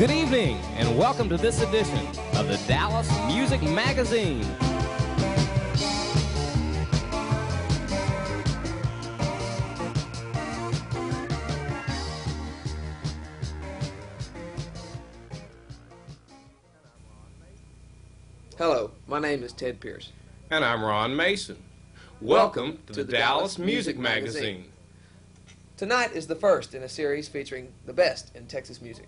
Good evening, and welcome to this edition of the Dallas Music Magazine. Hello, my name is Ted Pierce. And I'm Ron Mason. Welcome to the Dallas Music Magazine. Tonight is the first in a series featuring the best in Texas music.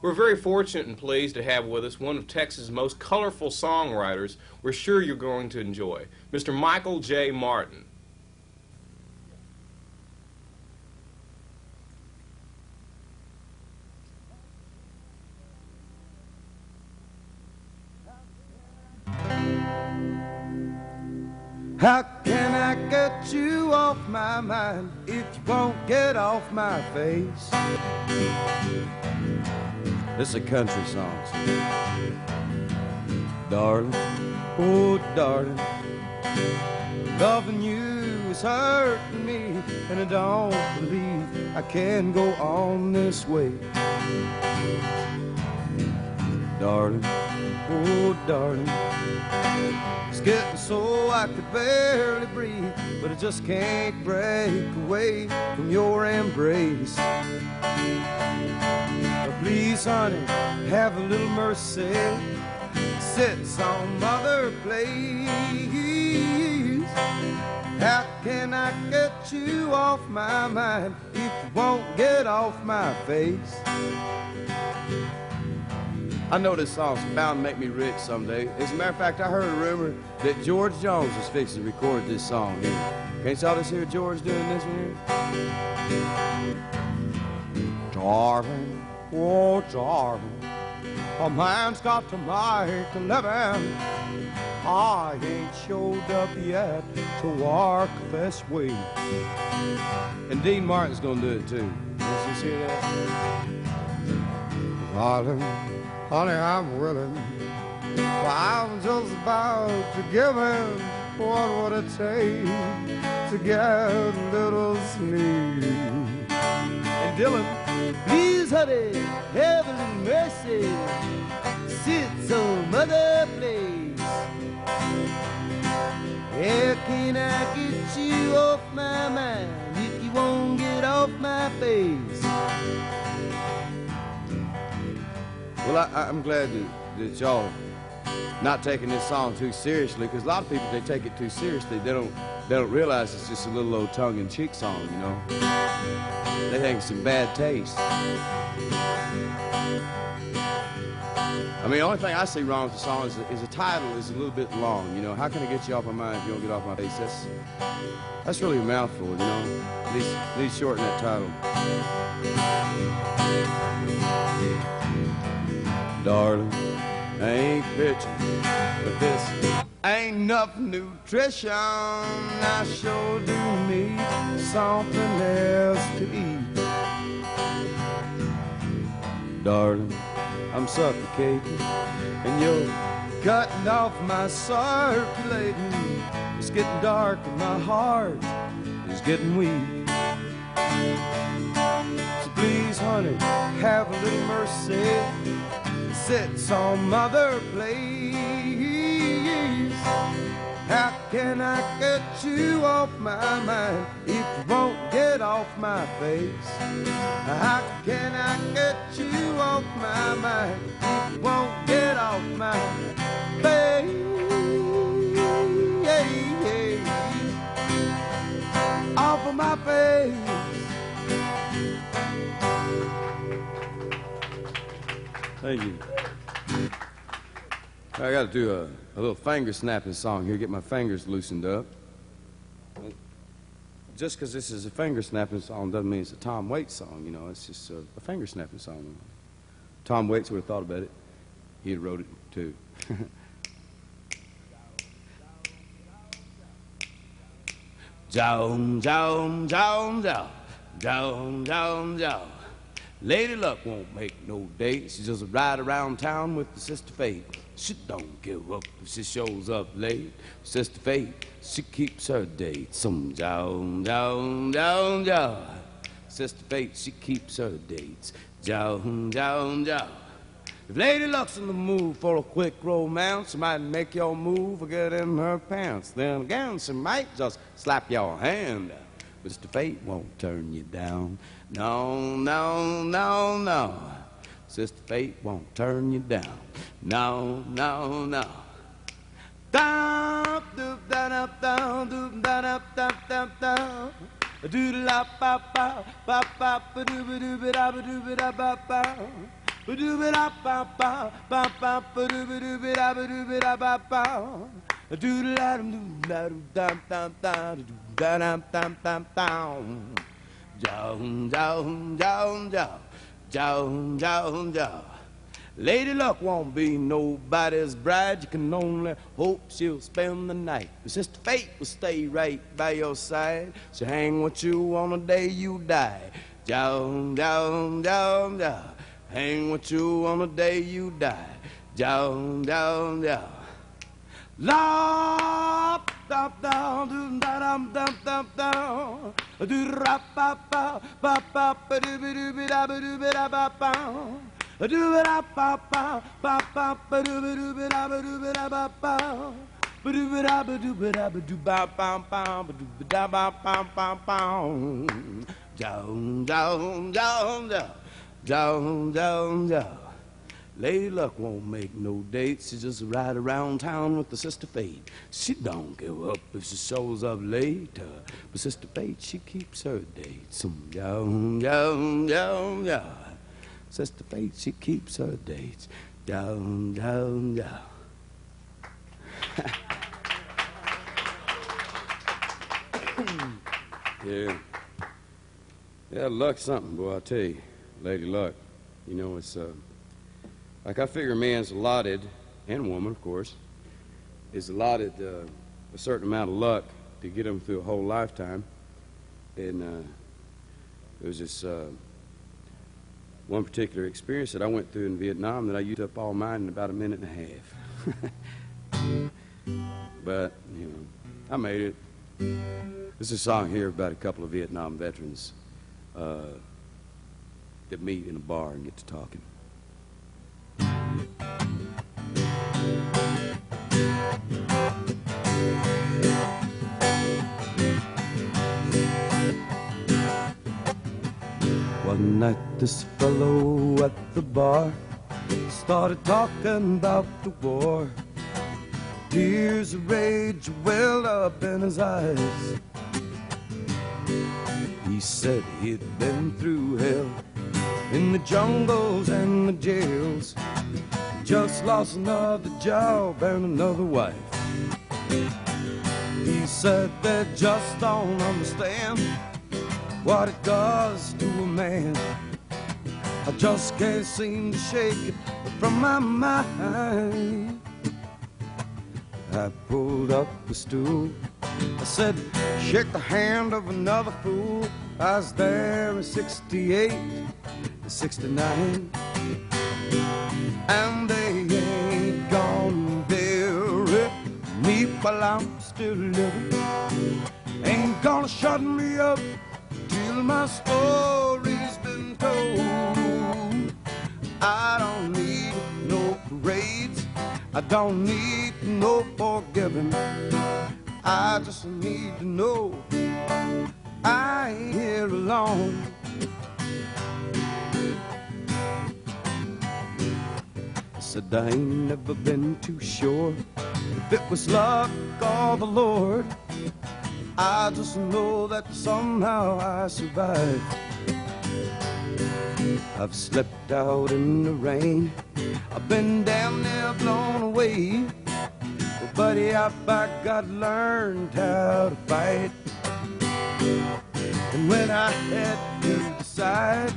We're very fortunate and pleased to have with us one of Texas' most colorful songwriters we're sure you're going to enjoy, Mr. Michael J. Martin. How can I get you off my mind if you won't get off my face? This is a country song. Darling, oh darling, loving you is hurting me, and I don't believe I can go on this way. Darling, oh darling, it's getting so I could barely breathe, but I just can't break away from your embrace. But please, honey, have a little mercy. Sit some other place. How can I get you off my mind if you won't get off my face? I know this song's bound to make me rich someday. As a matter of fact, I heard a rumor that George Jones was fixing to record this song here. Can't y'all just hear George doing this one here? Darling, oh darling, a man's got to make a living. I ain't showed up yet to work this week. And Dean Martin's gonna do it too. Let's just hear that. Darling, honey, I'm willing. Well, I'm just about to give him what would it take to get a little sleep. And Dylan, please, honey, have a little mercy. Sit some other place. How can I get you off my mind if you won't get off my face? Well, I'm glad that y'all not taking this song too seriously, because a lot of people, they take it too seriously. They don't realize it's just a little old tongue-in-cheek song, you know. They think it's in bad taste. I mean, the only thing I see wrong with the song is the title is a little bit long, you know. How can I get you off my mind if you don't get off my face? That's really a mouthful, you know. At least shorten that title. Darling, I ain't bitching, but this ain't enough nutrition. I sure do need something else to eat. Darling, I'm suffocating, and you're cutting off my circulating. It's getting dark and my heart is getting weak. So please, honey, have a little mercy. Sit some other place. How can I get you off my mind if you won't get off my face? How can I get you off my mind if you won't get off my face? Off of my face. Thank you. I got to do a little finger snapping song here, get my fingers loosened up. Just because this is a finger snapping song doesn't mean it's a Tom Waits song, you know. It's just a finger snapping song. Tom Waits would have thought about it. He had wrote it too. Joan, Joan, Joan, Joan, Joan, Joan, Joan. Lady Luck won't make no date. She just ride around town with the Sister Fate. She don't give up if she shows up late. Sister Fate, she keeps her date. Some Joan, Joan, Joan, Joan. Sister Fate, she keeps her dates. Joan, Joan, Joan. If Lady Luck's in the mood for a quick romance, she might make your move or get in her pants. Then again, she might just slap your hand. Mr. Fate won't turn you down. No, no, no, no. Sister Fate won't turn you down. No, no, no. Down, doop, da, da, down, doop, da, da, da, da, da. Doodle la ba ba ba ba ba doo doo ba da ba doo ba da ba ba. Ba doo ba da ba ba ba ba ba doo doo ba da ba doo ba da ba ba. Doodle la doo da doo da da da doo da da da da da. Down, down, down, down, down, down, down. Lady Luck won't be nobody's bride. You can only hope she'll spend the night. But Sister Fate will stay right by your side. She'll hang with you on the day you die. Down, down, down, down. Hang with you on the day you die. Down, down, down. La da da do da dum dum dum dum. Do ra pa pa pa pa pa do do do da do da ba pa. Do it up, up, up, up, up, do it, do it, up, do it, up, up, up, do it, up, do it, up, do ba, bam, bam, do it, da, ba, bam, bam, bam. Down, down, down, down, down, down, down. Lady Luck won't make no dates. She just ride around town with the Sister Fate. She don't give up if she shows up late. But Sister Fate, she keeps her dates. Down, down, down, down. Sister Fate, she keeps her dates. Down, down, down. Yeah. Yeah, Luck's something, boy, I tell you. Lady Luck. You know, it's, like I figure a man's allotted, and woman, of course, is allotted a certain amount of luck to get him through a whole lifetime. And there was this one particular experience that I went through in Vietnam that I used up all mine in about a minute and a half. But, you know, I made it. This is a song here about a couple of Vietnam veterans that meet in a bar and get to talking. One night this fellow at the bar started talking about the war. Tears of rage welled up in his eyes. He said he'd been through hell in the jungles and the jails. Just lost another job and another wife. He said they just don't understand what it does to a man. I just can't seem to shake it from my mind. I pulled up a stool. I said, shake the hand of another fool. I was there in 68, 69. And they ain't gonna bury me while I'm still living. Ain't gonna shut me up till my story's been told. I don't need no parades. I don't need no forgiving. I just need to know I ain't here alone. I said I ain't never been too sure if it was luck or the Lord. I just know that somehow I survived. I've slept out in the rain. I've been damn near blown away. But buddy, I got learned how to fight. And when I had to decide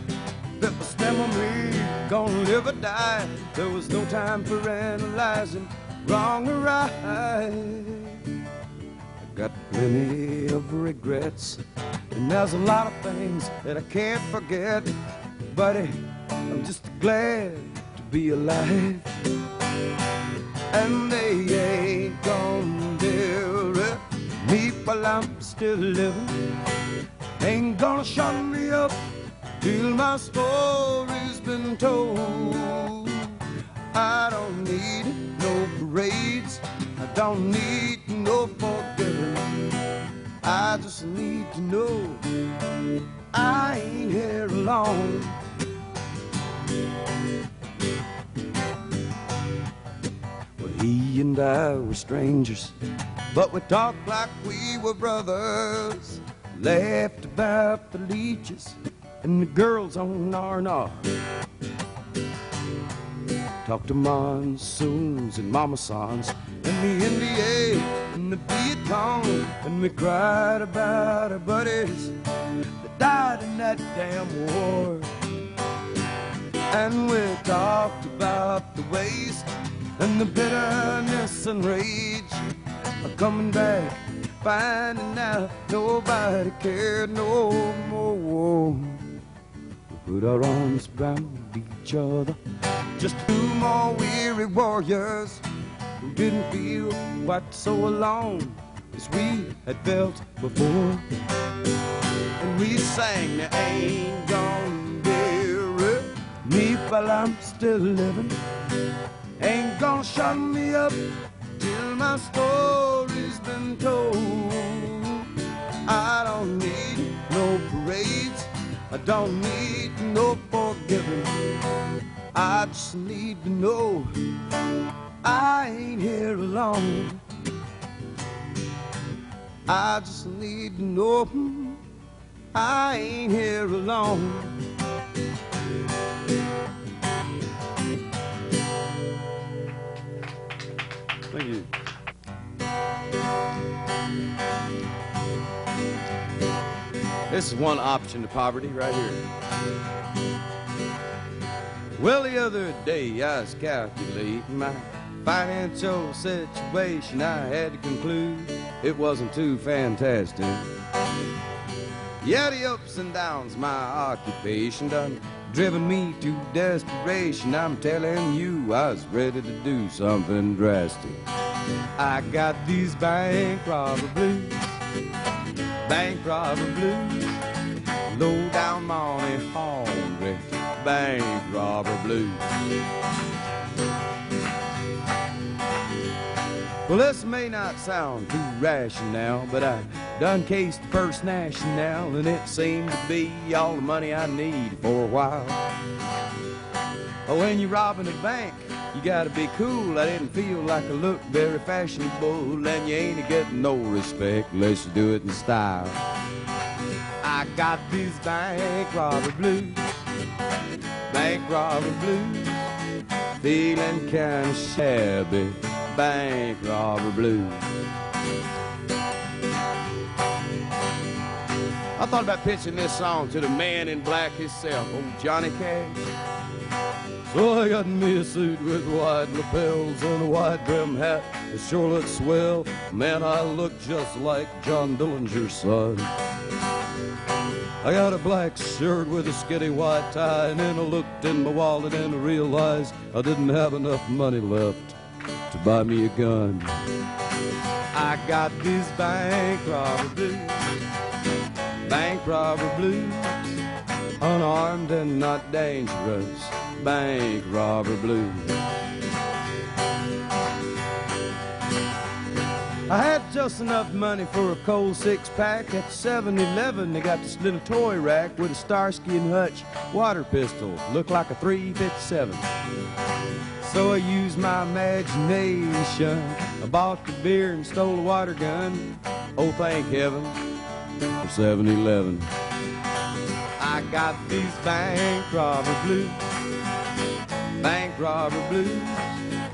if it was them or me, gonna live or die, there was no time for analyzing wrong or right. Got plenty of regrets, and there's a lot of things that I can't forget. Buddy, I'm just glad to be alive. And they ain't gonna bury me while I'm still living. Ain't gonna shut me up till my story's been told. I don't need no parades, I don't need no forgiving. I just need to know I ain't here alone. Well, he and I were strangers, but we talked like we were brothers. Laughed about the leeches and the girls on R&R. Talked to monsoons and mama sons and the NDA and the Viet Cong, and we cried about our buddies that died in that damn war. And we talked about the waste and the bitterness and rage of coming back, finding out nobody cared no more. We put our arms around each other, just two more weary warriors who didn't feel quite so alone as we had felt before. And we sang, there ain't gonna bury me while I'm still living, ain't gonna shut me up till my story's been told. I don't need no parades, I don't need no forgiving. I just need to know I ain't here alone. I just need to know I ain't here alone. Thank you. This is one option to poverty right here. Well, the other day I was calculating my financial situation. I had to conclude it wasn't too fantastic. Yeah, the ups and downs my occupation done driven me to desperation. I'm telling you, I was ready to do something drastic. I got these bank robber blues, bank robber blues, low down money hungry bank robber blues. Well, this may not sound too rational, but I done cased the First National, and it seemed to be all the money I need for a while. When you're robbing a bank, you gotta be cool. I didn't feel like I looked very fashionable, and you ain't getting no respect unless you do it in style. I got these bank robber blues, bank robber blues, feeling kinda shabby, bank robber blues. I thought about pitching this song to the man in black himself, old Johnny Cash. So I got me a suit with wide lapels and a wide brim hat. It sure looks swell. Man, I look just like John Dillinger's son. I got a black shirt with a skinny white tie, and then I looked in my wallet and I realized I didn't have enough money left to buy me a gun. I got these bank robber blues, bank robber blues, unarmed and not dangerous, bank robber blues. I had just enough money for a cold six-pack. At 7-Eleven, they got this little toy rack with a Starsky and Hutch water pistol. Looked like a .357. So I used my imagination. I bought the beer and stole a water gun. Oh, thank heaven for 7-Eleven. I got these bank robber blues, bank robber blues.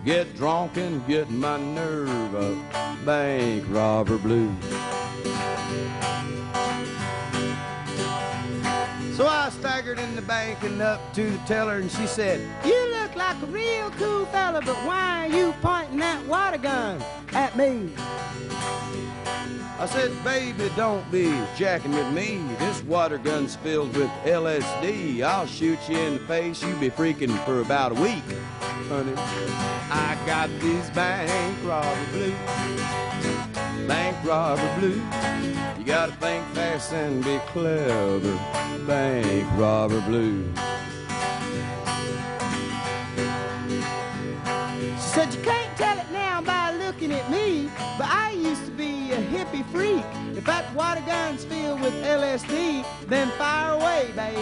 Get drunk and get my nerve up, bank robber blues. So I staggered in the bank and up to the teller, and she said, "You look like a real cool fella, but why are you pointing that water gun at me?" I said, "Baby, don't be jacking with me. This water gun's filled with LSD. I'll shoot you in the face. You be freaking for about a week, honey." I got these bank robber blues, bank robber blues. You gotta think fast and be clever, bank robber blues. She said, you can't tell it now by looking at me, but I used to be a hippie freak. If that water gun's filled with LSD, then fire away, baby.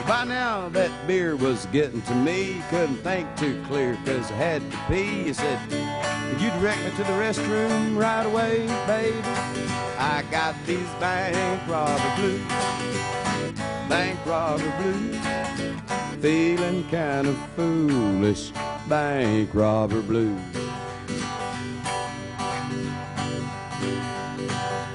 By now that beer was getting to me. Couldn't think too clear cause I had to pee. He said, could you direct me to the restroom right away, baby? I got these bank robber blues, bank robber blues, feeling kind of foolish, bank robber blues.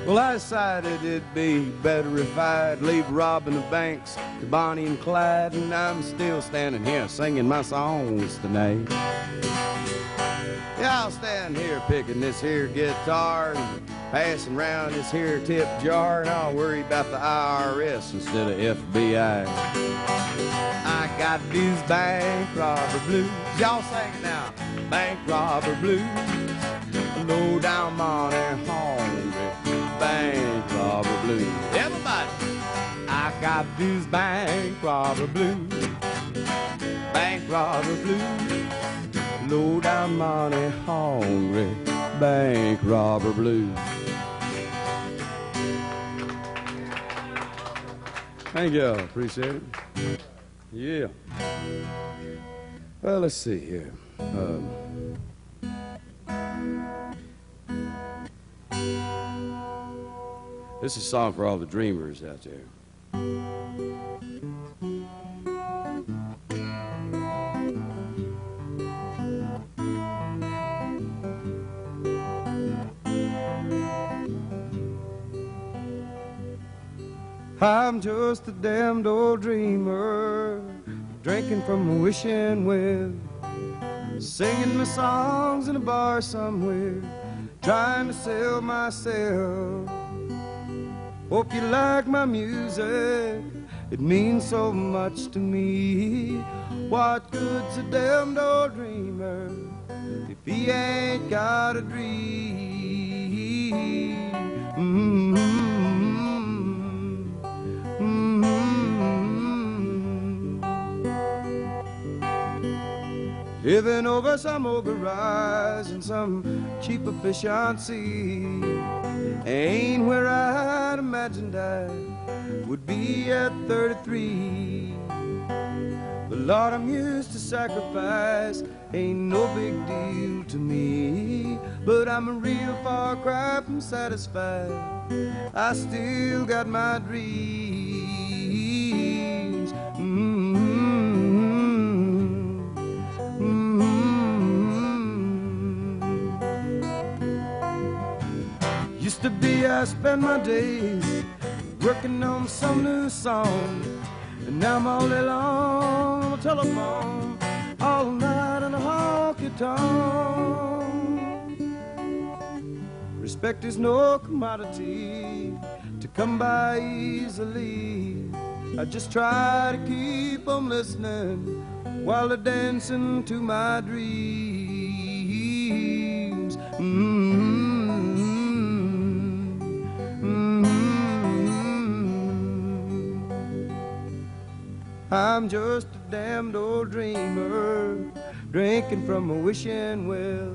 Well, I decided it'd be better if I'd leave robbing the banks to Bonnie and Clyde, and I'm still standing here singing my songs tonight. Yeah, I'll stand here picking this here guitar and passing around this here tip jar, and I'll worry about the IRS instead of FBI. I got these bank robber blues. Y'all sing it now. Bank robber blues. Low down money hungry. Bank robber blues. Everybody. I got these bank robber blues. Bank robber blues. Low down money hungry. Bank robber blues. Thank you. Appreciate it. Yeah. Well, let's see here. This is a song for all the dreamers out there. I'm just a damned old dreamer, drinking from a wishing well, singing my songs in a bar somewhere, trying to sell myself. Hope you like my music, it means so much to me. What good's a damned old dreamer if he ain't got a dream? Living over some ogre rise and some cheap efficiency ain't where I'd imagined I would be at 33. But Lord, I'm used to sacrifice, ain't no big deal to me. But I'm a real far cry from satisfied, I still got my dreams. Used to be I spend my days working on some new song, and now I'm all day long on the telephone, all night in a honky-tonk. Respect is no commodity to come by easily. I just try to keep on listening while they're dancing to my dreams. I'm just a damned old dreamer, drinking from a wishing well.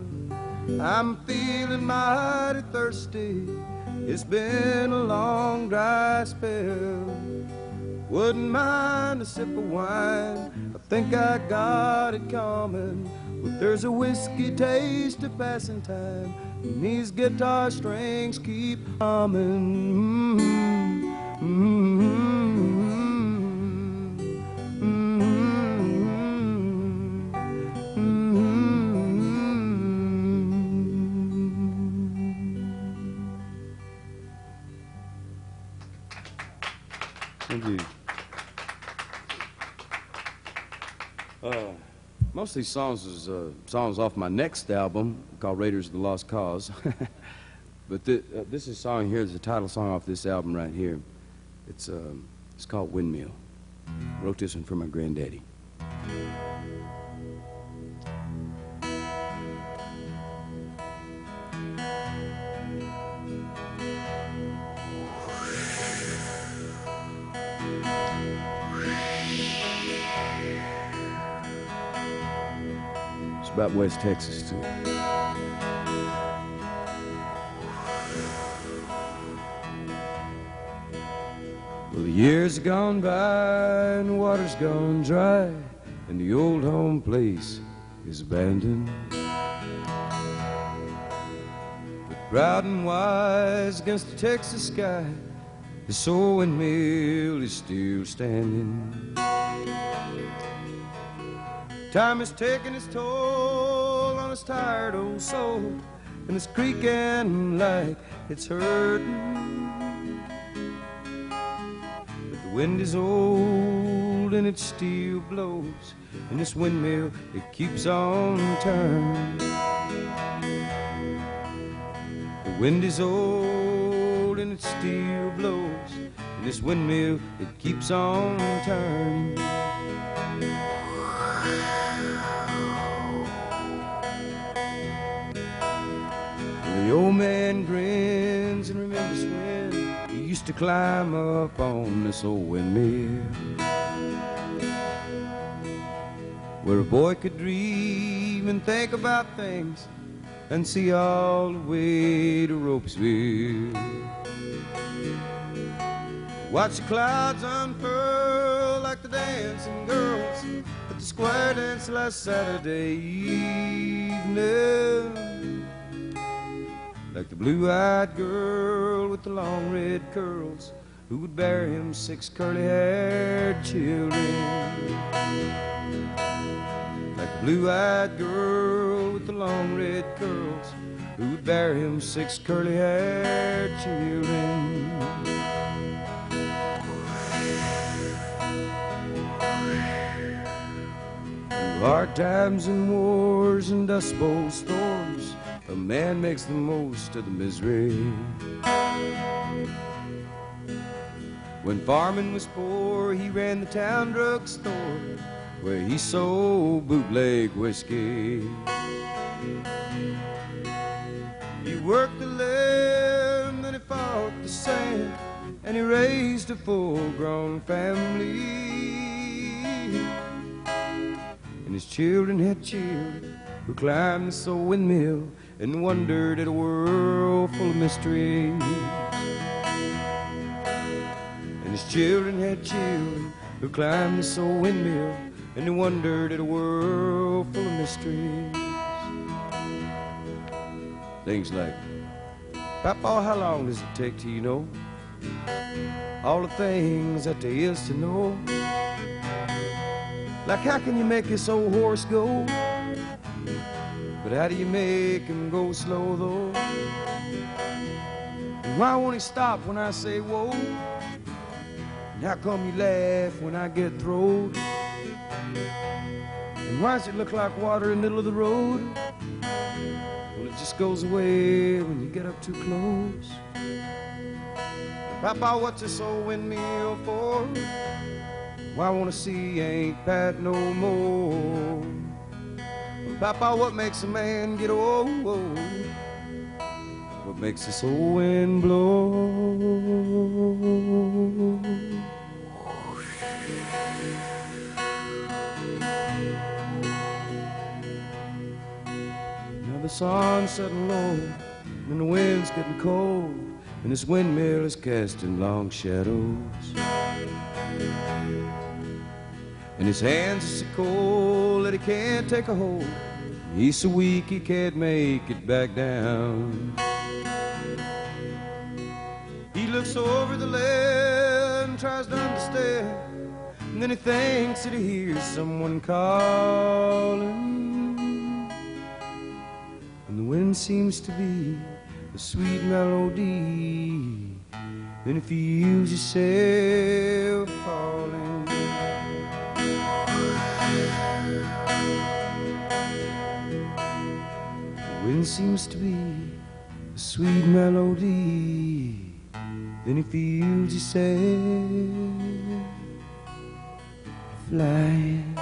I'm feeling mighty thirsty, it's been a long dry spell. Wouldn't mind a sip of wine, I think I got it coming. But there's a whiskey taste of passing time, and these guitar strings keep humming. Thank you. Most of these songs is songs off my next album called Raiders of the Lost Cause. But this is song here is the title song off this album right here. It's called Windmill. Wrote this one for my granddaddy. about West Texas, too. Well, the years have gone by and the water's gone dry, and the old home place is abandoned. But proud and wise against the Texas sky, the old windmill is still standing. Time has taken its toll on his tired old soul, and it's creaking like it's hurting. But the wind is old and it still blows, and this windmill, it keeps on turning. The wind is old and it still blows, and this windmill, it keeps on turning. The old man grins and remembers when he used to climb up on this old windmill, where a boy could dream and think about things and see all the way to Ropesville. Watch the clouds unfurl like the dancing girls at the square dance last Saturday evening. Like the blue-eyed girl with the long red curls who would bear him 6 curly-haired children. Like the blue-eyed girl with the long red curls who would bear him 6 curly-haired children. Through hard times and wars and dust bowl storms, a man makes the most of the misery. When farming was poor, he ran the town drugstore where he sold bootleg whiskey. He worked the land, then he fought the sand, and he raised a full-grown family. And his children had children who climbed this old windmill and wondered at a world full of mysteries. And his children had children who climbed this old windmill and they wondered at a world full of mysteries. Things like, Papa, how long does it take till you know all the things that there is to know? Like, how can you make this old horse go? But how do you make him go slow, though? And why won't he stop when I say whoa? And how come you laugh when I get throwed? And why does it look like water in the middle of the road? Well, it just goes away when you get up too close. Papa, what's this old windmill for? Why I wanna see ain't Pat no more. Papa, what makes a man get old? What makes this old wind blow? Now the sun's setting low, and the wind's getting cold, and this windmill is casting long shadows. And his hands are so cold that he can't take a hold. He's so weak he can't make it back down. He looks over the land and tries to understand, and then he thinks that he hears someone calling. And the wind seems to be a sweet melody, then he feels yourself falling. The wind seems to be a sweet melody, then he feels yourself flying.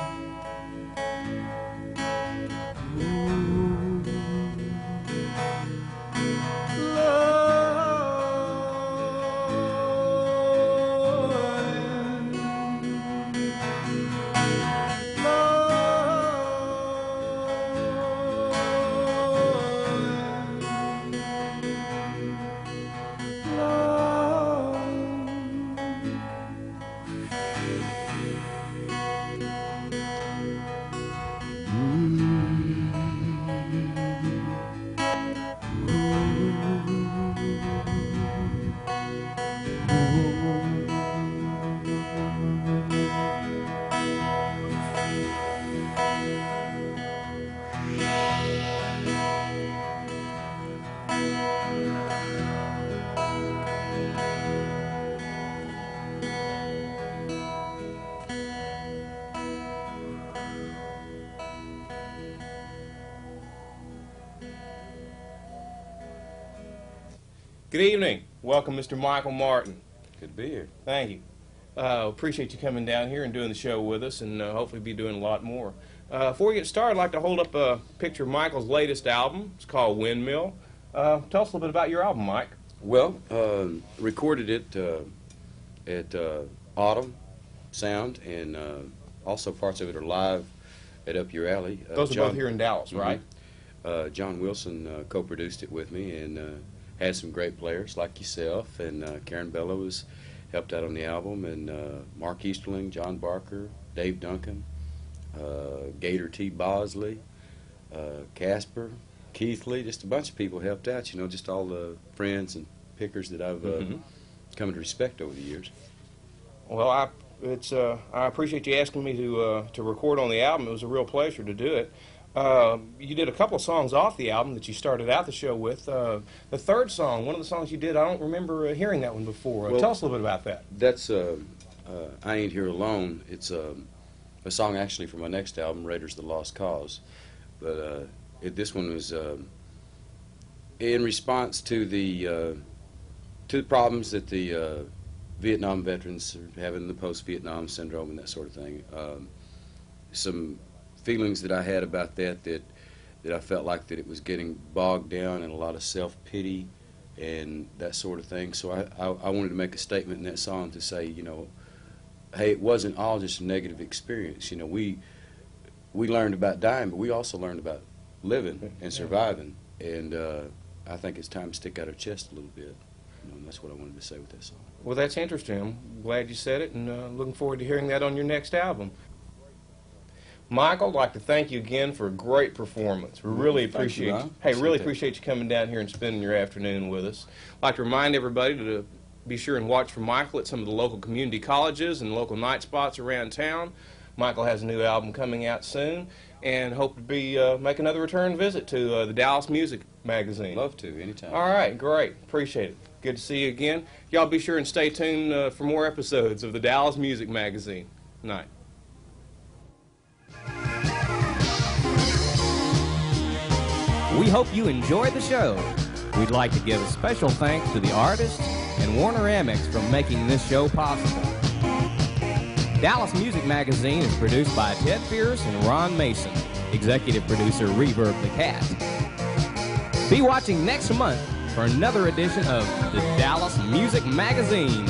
Good evening. Welcome, Mr. Michael Martin. Good to be here. Thank you. Appreciate you coming down here and doing the show with us, and hopefully be doing a lot more. Before we get started, I'd like to hold up a picture of Michael's latest album. It's called Windmill. Tell us a little bit about your album, Mike. Well, recorded it at Autumn Sound, and also parts of it are live at Up Your Alley. Those are both here in Dallas, right? John Wilson co-produced it with me, and had some great players like yourself, and Karen Bellows helped out on the album, and Mark Easterling, John Barker, Dave Duncan, Gator T. Bosley, Casper, Keith Lee, just a bunch of people helped out, you know, just all the friends and pickers that I've come to respect over the years. Well, I appreciate you asking me to record on the album. It was a real pleasure to do it. You did a couple of songs off the album that you started out the show with. The third song, one of the songs you did, I don't remember hearing that one before. Well, tell us a little bit about that. That's I Ain't Here Alone. It's a song actually from my next album, Raiders of the Lost Cause. But this one was in response to the problems that the Vietnam veterans are having, the post-Vietnam syndrome and that sort of thing. Some feelings that I had about that I felt like that it was getting bogged down in a lot of self-pity and that sort of thing. So I wanted to make a statement in that song to say, you know, hey, it wasn't all just a negative experience. You know, we learned about dying, but we also learned about living and surviving. And I think it's time to stick out our chest a little bit. You know, and that's what I wanted to say with that song. Well, that's interesting. I'm glad you said it, and looking forward to hearing that on your next album. Michael, I'd like to thank you again for a great performance. We really appreciate you. Hey, really appreciate you coming down here and spending your afternoon with us. I'd like to remind everybody to be sure and watch for Michael at some of the local community colleges and local night spots around town. Michael has a new album coming out soon, and hope to be make another return visit to the Dallas Music Magazine. Love to, anytime. All right, great. Appreciate it. Good to see you again. Y'all be sure and stay tuned for more episodes of the Dallas Music Magazine. Night. We hope you enjoyed the show. We'd like to give a special thanks to the artists and Warner Amex for making this show possible. Dallas Music Magazine is produced by Ted Pierce and Ron Mason. Executive producer Reverb the Cat. Be watching next month for another edition of the Dallas Music Magazine.